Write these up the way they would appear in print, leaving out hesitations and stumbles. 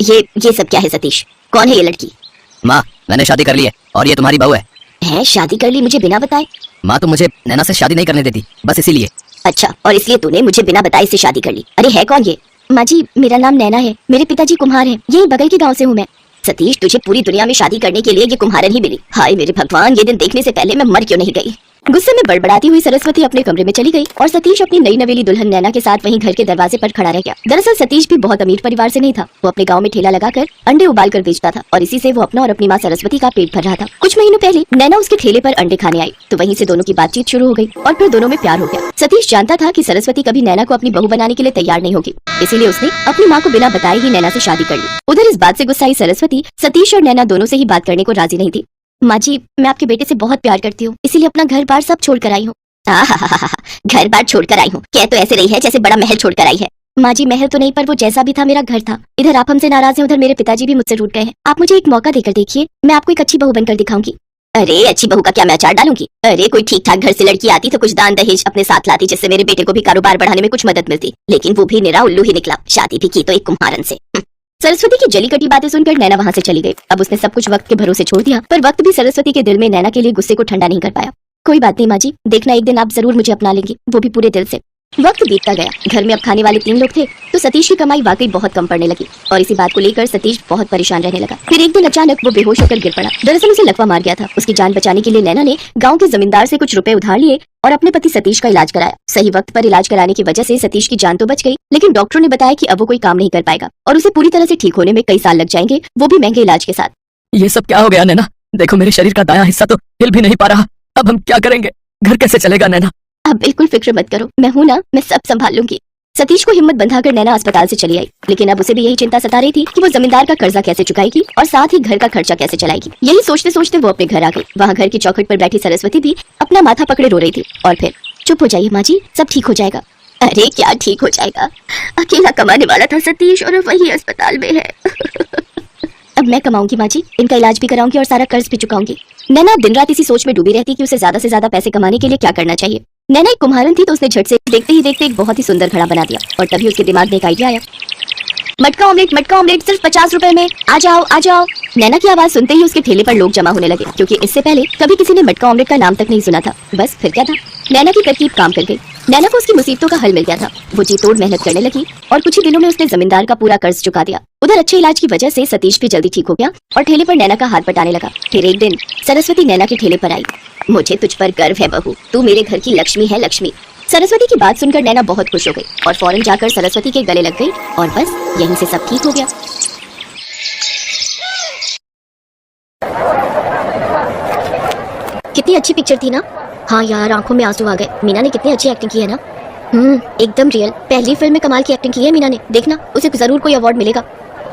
ये सब क्या है सतीश? कौन है ये लड़की? माँ, मैंने शादी कर ली है और ये तुम्हारी बहू है। है? शादी कर ली मुझे बिना बताए? माँ, तुम मुझे नैना से शादी नहीं करने देती, बस इसीलिए। अच्छा, और इसलिए तूने मुझे बिना बताए से शादी कर ली? अरे है कौन ये? माँ जी, मेरा नाम नैना है, मेरे पिताजी कुम्हार हैं, यही बगल के गांव से हूँ मैं। सतीश, तुझे पूरी दुनिया में शादी करने के लिए ये कुम्हारन ही मिली। हाय मेरे भगवान, ये दिन देखने से पहले मैं मर क्यों नहीं गई। गुस्से में बड़बड़ाती हुई सरस्वती अपने कमरे में चली गई और सतीश अपनी नई नवेली दुल्हन नैना के साथ वहीं घर के दरवाजे पर खड़ा रह गया। दरअसल सतीश भी बहुत अमीर परिवार से नहीं था। वो अपने गांव में ठेला लगाकर अंडे उबालकर बेचता था और इसी से वो अपना और अपनी माँ सरस्वती का पेट भर रहा था। कुछ महीनों पहले नैना उसके ठेले पर अंडे खाने आई तो वहीं से दोनों की बातचीत शुरू हो गई और फिर दोनों में प्यार हो गया। सतीश जानता था कि सरस्वती कभी नैना को अपनी बहू बनाने के लिए तैयार नहीं होगी, इसीलिए उसने अपनी माँ को बिना बताए ही नैना से शादी कर ली। उधर इस बात से गुस्साई सरस्वती सतीश और नैना दोनों से ही बात करने को राजी नहीं थी। माँ जी, मैं आपके बेटे से बहुत प्यार करती हूँ, इसीलिए अपना घर बार सब छोड़ कर आई हूँ। घर बार छोड़ कर आई हूँ? कह तो ऐसे रही है जैसे बड़ा महल छोड़ कर आई है। माँ जी, महल तो नहीं, पर वो जैसा भी था मेरा घर था। इधर आप हमसे नाराज हैं, उधर मेरे पिताजी भी मुझसे रूठ गए हैं। आप मुझे एक मौका देकर देखिए, मैं आपको एक अच्छी बहू बनकर दिखाऊंगी। अरे अच्छी बहू का क्या मैं अचार डालूंगी? अरे कोई ठीक ठाक घर से लड़की आती तो कुछ दान दहेज अपने साथ लाती, जिससे मेरे बेटे को भी कारोबार बढ़ाने में कुछ मदद मिलती, लेकिन वो भी निरा उल्लू ही निकला। शादी भी की तो एक कुम्हारन से। सरस्वती की जली कटी बातें सुनकर नैना वहाँ से चली गई। अब उसने सब कुछ वक्त के भरोसे छोड़ दिया, पर वक्त भी सरस्वती के दिल में नैना के लिए गुस्से को ठंडा नहीं कर पाया। कोई बात नहीं माँ जी, देखना एक दिन आप जरूर मुझे अपना लेंगी, वो भी पूरे दिल से। वक्त बीतता गया। घर में अब खाने वाले 3 लोग थे तो सतीश की कमाई वाकई बहुत कम पड़ने लगी और इसी बात को लेकर सतीश बहुत परेशान रहने लगा। फिर एक दिन अचानक वो बेहोश होकर गिर पड़ा। दरअसल उसे लकवा मार गया था। उसकी जान बचाने के लिए नैना ने गांव के जमींदार से कुछ रुपए उधार लिए और अपने पति सतीश का इलाज कराया। सही वक्त पर इलाज कराने की वजह से सतीश की जान तो बच गई, लेकिन डॉक्टरों ने बताया कि अब वो कोई काम नहीं कर पाएगा और उसे पूरी तरह से ठीक होने में कई साल लग जाएंगे, वो भी महंगे इलाज के साथ। ये सब क्या हो गया नैना? देखो मेरे शरीर का दायां हिस्सा तो हिल भी नहीं पा रहा, अब हम क्या करेंगे? घर कैसे चलेगा नैना? आप बिल्कुल फिक्र मत करो, मैं हूँ ना, मैं सब संभाल लूंगी। सतीश को हिम्मत बंधाकर नैना अस्पताल से चली आई, लेकिन अब उसे भी यही चिंता सता रही थी कि वो जमींदार का कर्जा कैसे चुकाएगी और साथ ही घर का खर्चा कैसे चलाएगी। यही सोचते सोचते वो अपने घर आ गई। वहाँ घर की चौखट पर बैठी सरस्वती भी अपना माथा पकड़े रो रही थी और फिर चुप हो जाइए माँ जी, सब ठीक हो जाएगा। अरे क्या ठीक हो जाएगा? अकेला कमाने वाला था सतीश और वही अस्पताल में है। अब मैं कमाऊंगी माँ जी, इनका इलाज भी कराऊंगी और सारा कर्ज भी चुकाऊंगी। नैना दिन रात इसी सोच में डूबी रहती कि उसे ज्यादा से ज्यादा पैसे कमाने के लिए क्या करना चाहिए। नैना एक कुम्हारन थी तो उसने झट से देखते ही देखते एक बहुत ही सुंदर घड़ा बना दिया और तभी उसके दिमाग में एक आइडिया आया। मटका ऑमलेट सिर्फ 50 रुपए में, आ जाओ आ जाओ। नैना की आवाज सुनते ही उसके ठेले पर लोग जमा होने लगे, क्योंकि इससे पहले कभी किसी ने मटका ऑमलेट का नाम तक नहीं सुना था। बस फिर क्या था, नैना की तरकीब काम कर गई। नैना को उसकी मुसीबतों का हल मिल गया था। वो जी तोड़ मेहनत करने लगी और कुछ ही दिनों में उसने जमींदार का पूरा कर्ज चुका दिया। उधर अच्छे इलाज की वजह से सतीश भी जल्दी ठीक हो गया और ठेले पर नैना का हाथ बटाने लगा। फिर एक दिन सरस्वती नैना के ठेले पर आई। मुझे तुझ पर गर्व है बहू, तू मेरे घर की लक्ष्मी है, लक्ष्मी। सरस्वती की बात सुनकर नैना बहुत खुश हो गई और फौरन जाकर सरस्वती के गले लग गई और बस यहीं से सब ठीक हो गया। कितनी अच्छी पिक्चर थी ना? हाँ यार, आंखों में आंसू आ गए। मीना ने कितनी अच्छी एक्टिंग की है ना? एकदम रियल। पहली फिल्म में कमाल की एक्टिंग की है मीना ने, देखना उसे जरूर कोई अवार्ड मिलेगा।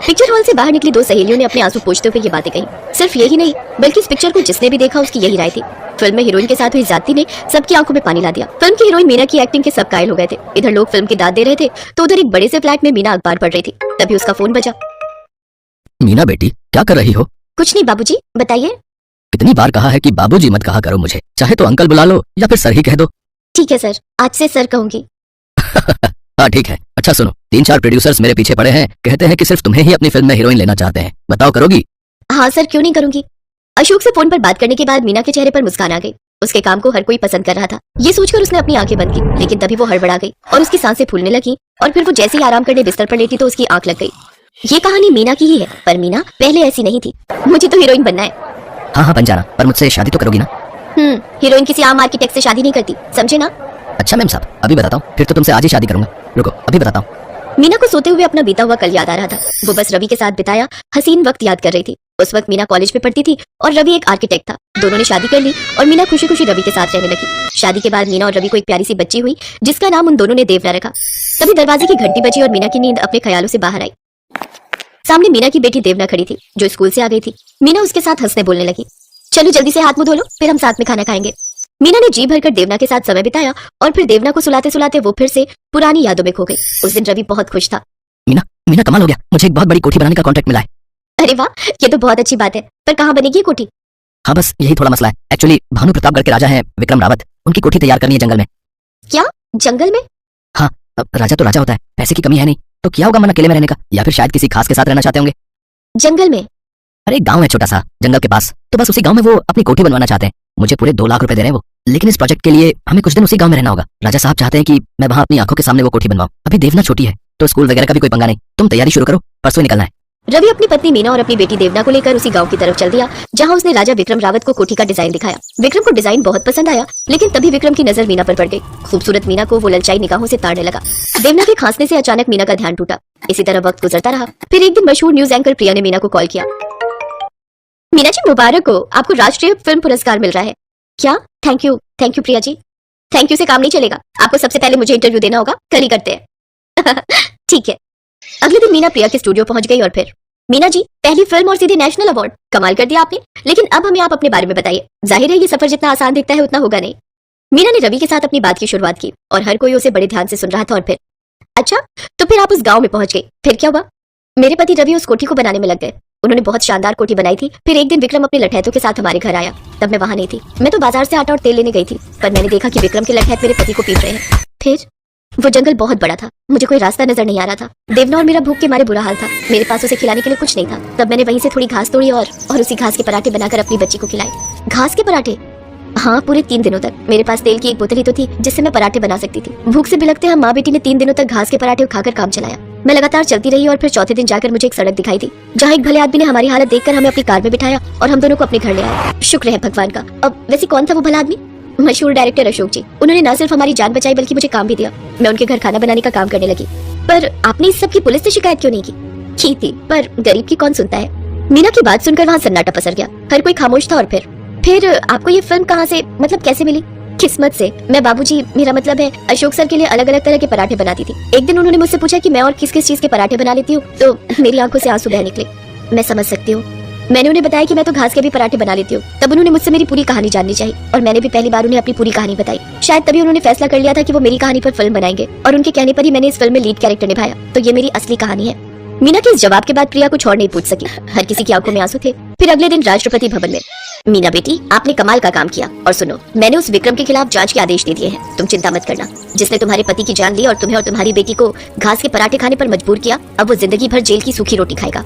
पिक्चर हॉल से बाहर निकली 2 सहेलियों ने अपने आंसू पोंछते हुए ये बातें कही। सिर्फ यही नहीं, बल्कि इस पिक्चर को जिसने भी देखा उसकी यही राय थी। फिल्म में हीरोइन के साथ हुई ज्यादती ने सबकी आंखों में पानी ला दिया। फिल्म की हीरोइन मीना की एक्टिंग के सब कायल हो गए थे। इधर लोग फिल्म की दाद दे रहे थे तो उधर एक बड़े से फ्लैट में मीना अखबार पढ़ रही थी। तभी उसका फोन बजा। मीना बेटी, क्या कर रही हो? कुछ नहीं बाबूजी, बताइए। कितनी बार कहा है कि बाबूजी मत कहा करो मुझे, चाहे तो अंकल बुला लो या फिर सर ही कह दो। ठीक है सर, आज से सर कहूंगी। हाँ ठीक है। अच्छा सुनो, 3-4 प्रोड्यूसर्स मेरे पीछे पड़े हैं, कहते हैं कि सिर्फ तुम्हें ही अपनी फिल्म में हीरोइन लेना चाहते हैं। बताओ करोगी? हाँ सर, क्यों नहीं करूंगी। अशोक से फोन पर बात करने के बाद मीना के चेहरे पर मुस्कान आ गई। उसके काम को हर कोई पसंद कर रहा था, ये सोचकर उसने अपनी आंखें बंद की, लेकिन तभी वो हड़बड़ा गई और उसकी सांसें फूलने लगी और फिर वो जैसे ही आराम करने बिस्तर पर लेटी तो उसकी आंख लग गई। ये कहानी मीना की ही है, पर मीना पहले ऐसी नहीं थी। मुझे तो हीरोइन बनना है। हाँ बन जाना, पर मुझसे शादी तो करोगी ना? हीरोइन किसी आम आर्किटेक्ट से शादी नहीं करती, समझे ना? अच्छा मैम साहब, अभी बताता हूँ, फिर तो तुमसे आज ही शादी करूंगा। रुको अभी बताता हूँ। मीना को सोते हुए अपना बीता हुआ कल याद आ रहा था। वो बस रवि के साथ बिताया हसीन वक्त याद कर रही थी। उस वक्त मीना कॉलेज में पढ़ती थी और रवि एक आर्किटेक्ट था। दोनों ने शादी कर ली और मीना खुशी खुशी रवि के साथ रहने लगी। शादी के बाद मीना और रवि को एक प्यारी सी बच्ची हुई, जिसका नाम उन दोनों ने देवना रखा। तभी दरवाजे की घंटी बजी और मीना की नींद अपने ख्यालों से बाहर आई। सामने मीना की बेटी देवना खड़ी थी, जो स्कूल से आ गई थी। मीना उसके साथ हंसने बोलने लगी। चलो जल्दी से हाथ मुंह धो लो, फिर हम साथ में खाना खाएंगे। मीना ने जी भरकर देवना के साथ समय बिताया और फिर देवना को सुलाते सुलाते वो फिर से पुरानी यादों में खो गई। उस दिन रवि बहुत खुश था। मीना कमाल हो गया, मुझे एक बहुत बड़ी कोठी बनाने का कॉन्ट्रैक्ट मिला है। अरे वाह, ये तो बहुत अच्छी बात है, पर कहाँ बनेगी ये कोठी? हाँ बस यही थोड़ा मसला है। एक्चुअली भानु प्रतापगढ़ के राजा हैं विक्रम रावत, उनकी कोठी तैयार करनी है जंगल में। क्या, जंगल में? हाँ, अब राजा तो राजा होता है, पैसे की कमी है नहीं, तो क्या होगा मन अकेले में रहने का, या फिर शायद किसी खास के साथ रहना चाहते होंगे। जंगल में। अरे एक गांव है छोटा सा जंगल के पास, तो बस उसी गांव में वो अपनी कोठी बनवाना चाहते हैं। मुझे पूरे 2 लाख रुपए दे रहे हैं वो, लेकिन इस प्रोजेक्ट के लिए हमें कुछ दिन उसी गांव में रहना होगा। राजा साहब चाहते हैं कि मैं वहां अपनी आंखों के सामने वो कोठी बनवाऊं। अभी देवना छोटी है तो स्कूल वगैरह का भी कोई पंगा नहीं। तुम तैयारी शुरू करो, परसों निकलना है। रवि अपनी पत्नी मीना और अपनी बेटी देवना को लेकर उसी गांव की तरफ चल दिया, जहां उसने राजा विक्रम रावत को कोठी का डिजाइन दिखाया। विक्रम को डिजाइन बहुत पसंद आया, लेकिन तभी विक्रम की नजर मीना पर पड़ गई। खूबसूरत मीना को वो ललचाई निगाहों से ताड़ने लगा। देवना के खांसने से अचानक मीना का ध्यान टूटा। इसी तरह वक्त गुजरता रहा। फिर एक दिन मशहूर न्यूज एंकर प्रिया ने मीना को कॉल किया। मीना जी मुबारक हो, आपको राष्ट्रीय फिल्म पुरस्कार मिल रहा है। क्या? Thank you Priya ji. Thank you से काम नहीं चलेगा, आपको सबसे पहले मुझे इंटरव्यू देना होगा, कल ही करते हैं। ठीक है। अगले दिन मीना प्रिया के स्टूडियो पहुंच गई और फिर मीना जी पहली फिल्म और सीधे नेशनल अवार्ड, कमाल कर दिया आपने। लेकिन अब हमें आप अपने बारे में बताइए, जाहिर है ये सफर जितना आसान दिखता है उतना होगा नहीं। मीना ने रवि के साथ अपनी बात की शुरुआत की और हर कोई उसे बड़े ध्यान से सुन रहा था। और फिर अच्छा, तो फिर आप उस गांव में पहुंच गई, फिर क्या हुआ? मेरे पति रवि उस कोठी को बनाने में लग गए। उन्होंने बहुत शानदार कोठी बनाई थी। फिर एक दिन विक्रम अपने लठैतों के साथ हमारे घर आया, तब मैं वहां नहीं थी। मैं तो बाजार से आटा और तेल लेने गई थी, पर मैंने देखा कि विक्रम के लठैत मेरे पति को पीट रहे हैं। फिर वो जंगल बहुत बड़ा था, मुझे कोई रास्ता नजर नहीं आ रहा था। देवना और मेरा भूख के मारे बुरा हाल था। मेरे पास उसे खिलाने के लिए कुछ नहीं था। तब मैंने वहीं से थोड़ी घास तोड़ी और उसी घास के पराठे बनाकर अपनी बच्ची को खिलाए। घास के पराठे? हाँ, पूरे 3 दिनों तक। मेरे पास तेल की एक बोतल ही तो थी जिससे मैं पराठे बना सकती थी। भूख से बिलखते हम माँ बेटी ने 3 दिनों तक घास के पराठे खाकर काम चलाया। मैं लगातार चलती रही और फिर चौथे दिन जाकर मुझे एक सड़क दिखाई दी, जहाँ एक भले आदमी ने हमारी हालत देखकर हमें अपनी कार में बिठाया और हम दोनों को अपने घर ले आया। शुक्र है भगवान का। अब वैसे कौन था वो भला आदमी? मशहूर डायरेक्टर अशोक जी। उन्होंने न सिर्फ हमारी जान बचाई बल्कि मुझे काम भी दिया। मैं उनके घर खाना बनाने का काम करने लगी। पर आपने इस सब की पुलिस से शिकायत क्यों नहीं की थी, पर गरीब की कौन सुनता है। मीना की बात सुनकर वहाँ सन्नाटा पसर गया। हर कोई खामोश था। और फिर आपको ये फिल्म कहाँ से, मतलब कैसे मिली? किस्मत से। मैं बाबूजी, मेरा मतलब है अशोक सर के लिए अलग अलग तरह के पराठे बनाती थी। एक दिन उन्होंने मुझसे पूछा कि मैं और किस किस चीज के पराठे बना लेती हूँ, तो मेरी आंखों से आंसू बह निकले। मैं समझ सकती हूँ। मैंने उन्हें बताया कि मैं तो घास के भी पराठे बना लेती हूँ। तब उन्होंने मुझसे मेरी पूरी कहानी जाननी चाहिए और मैंने भी पहली बार उन्हें अपनी पूरी कहानी बताई। शायद तभी उन्होंने फैसला कर लिया था कि वो मेरी कहानी पर फिल्म बनाएंगे और उनके कहने पर ही मैंने इस फिल्म में लीड कैरेक्टर निभाया। तो ये मेरी असली कहानी है। मीना के इस जवाब के बाद प्रिया कुछ और नहीं पूछ सकी। हर किसी की आंखों में आंसू थे। फिर अगले दिन राष्ट्रपति भवन में, मीना बेटी आपने कमाल का काम किया। और सुनो, मैंने उस विक्रम के खिलाफ जांच के आदेश दे दिए हैं। तुम चिंता मत करना। जिसने तुम्हारे पति की जान ली और तुम्हें और तुम्हारी बेटी को घास के पराठे खाने पर मजबूर किया, अब वो जिंदगी भर जेल की सूखी रोटी खाएगा।